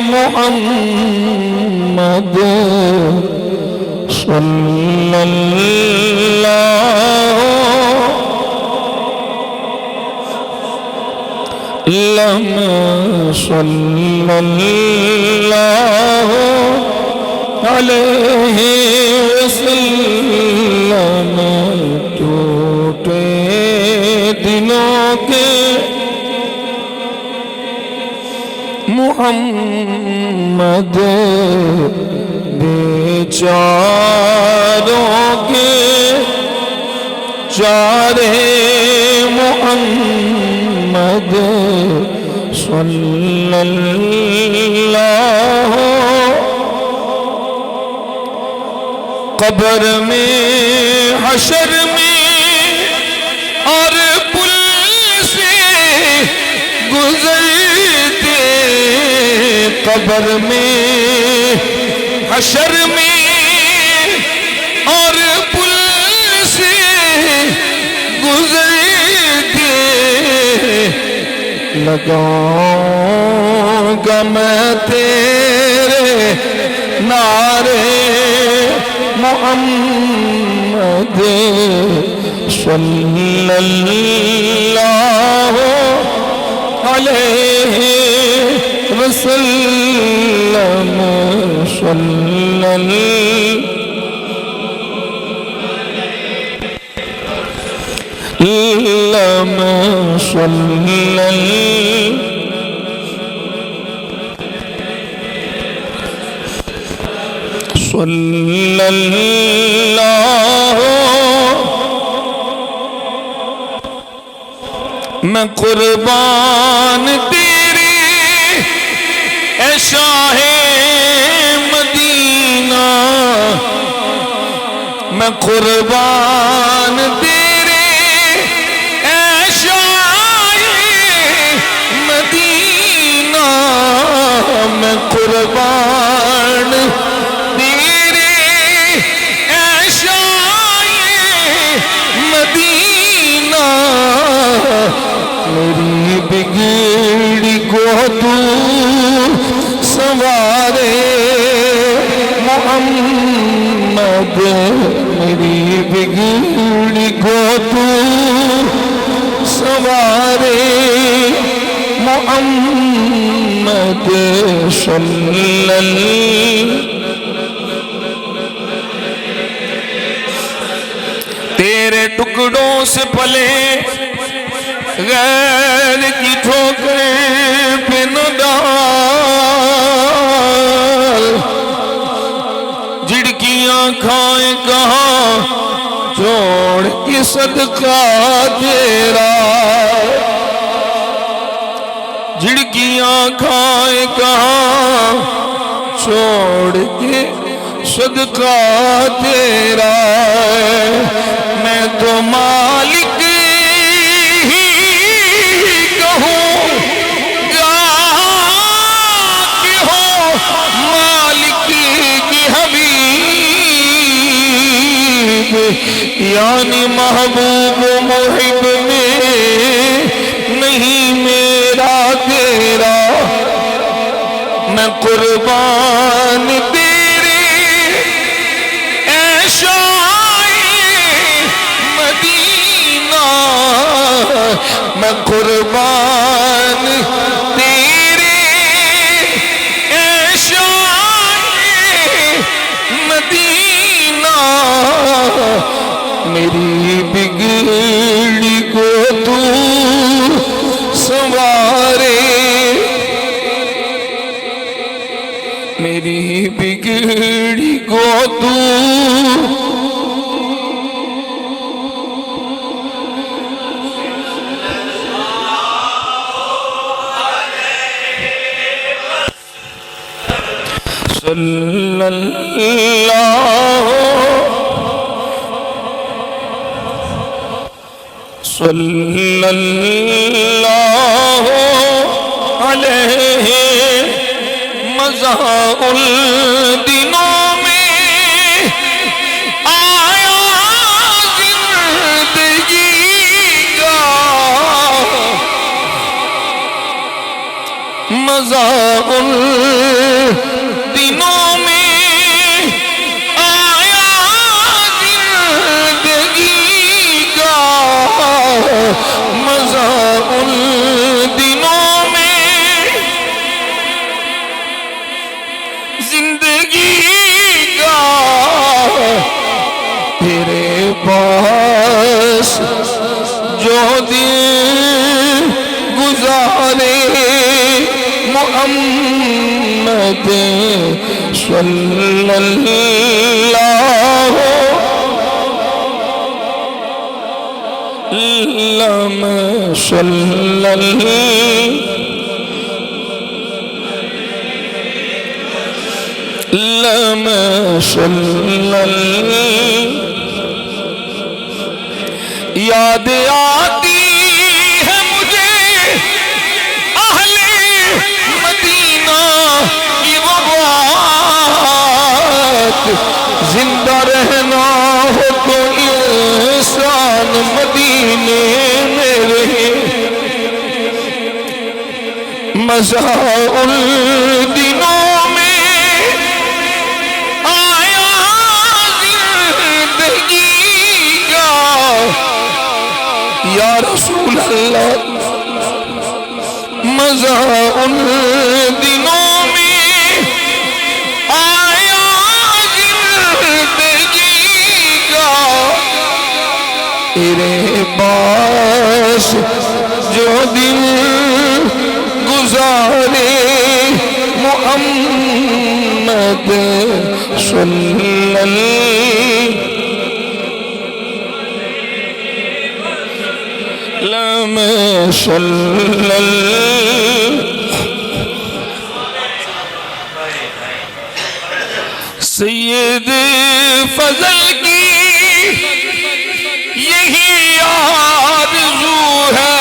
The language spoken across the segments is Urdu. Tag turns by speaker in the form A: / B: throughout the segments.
A: محمد صلی اللہ علیہ وسلم ٹوٹے دلوں کے محمد بیچاروں کے چارے محمد صلی اللہ قبر میں حشر میں اور پل سے گزرتے قبر میں حشر میں اور پل سے گزرتے لگاؤں گا میں تیرے نعرے محمد صلی اللہ علیہ وسلم صلی اللہ میں قربان تیری اے شاہ مدینہ میں قربان تیری اے شاہ مدینہ میں قربان میری بگڑی کو تو سنوارے محمد میری بگڑی کو تو سنوارے محمد صلی اللہ تیرے ٹکڑوں سے پلے غیر کی ٹھوکریں پہ نہ ڈال جھڑکیاں کھائیں کہاں چھوڑ کے صدقہ تیرا جھڑکیاں کھائیں کہاں چھوڑ کے صدقہ تیرا میں تو مالک یعنی محبوب و محب میں نہیں میرا تیرا میں قربان تیری اے شاہ مدینہ میں قربان تیری اے شاہ مدینہ میری بگڑی کو تو سنوارے میری بگڑی کو تو صلی اللہ صلی اللہ علیہ مزہ الدنوں میں آیا زندگی کا مزہ ان دنوں میں آیا زندگی کا، مزہ ان دنوں میں زندگی کا، تیرے پاس جو دن گزارے محمد صلی اللہ اللہم صلی اللہم صلی یاد آتی ہے مجھے اہل مدینہ کی وہ بات، زندہ رہنا ہو تو انسان مدینے میں رہے، مزہ ان دنوں میں آیا زندگی کا، یا رسول اللہ مزہ ان دنوں میں آیا زندگی کا، تیرے پاس جو دن گزارے محمد صلی اللہم صلی سید فضل کی یہی آرزو ہے،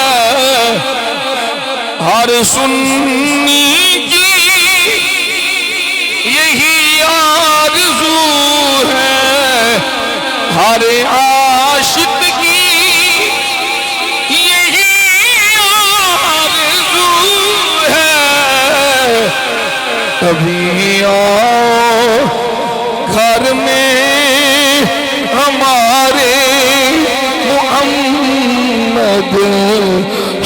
A: ہر سنی کی یہی آرزو ہے، ہر عاشق کی یہی آرزو ہے، کبھی آؤ گھر میں ہمارے محمد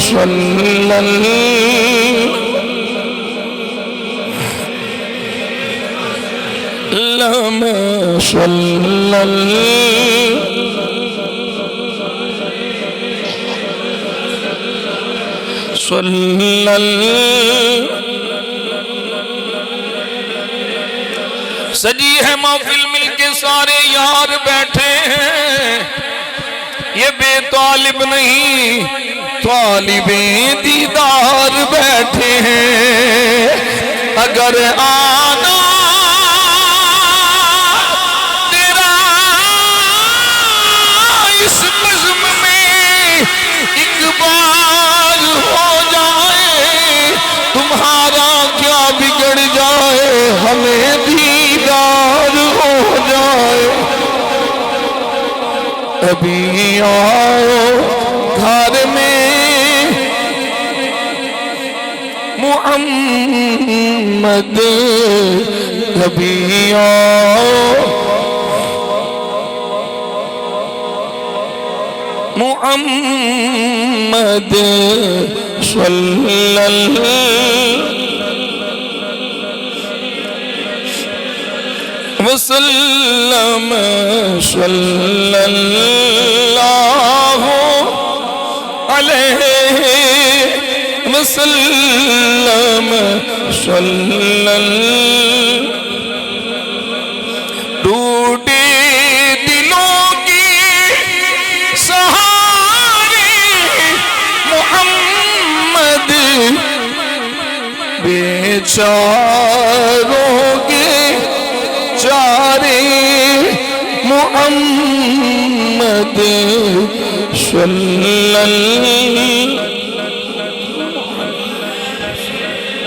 A: صلی اللہم صلی سجی ہے محفل مل کے سارے یار بیٹھے ہیں، یہ بے طالب نہیں طالب دیدار بیٹھے ہیں، اگر آنا تیرا اس بزم میں ایک بار ہو جائے، تمہارا کیا بگڑ جائے ہمیں دیدار ہو جائے، ابھی آؤ گھر میں محمد، ابھی آؤ محمد صلی وسلم صلی اللہ علیہ وسلم صلی ٹوٹے دلوں کی سہارے محمد، بیچاروں کے چارے محمد صلی اللہ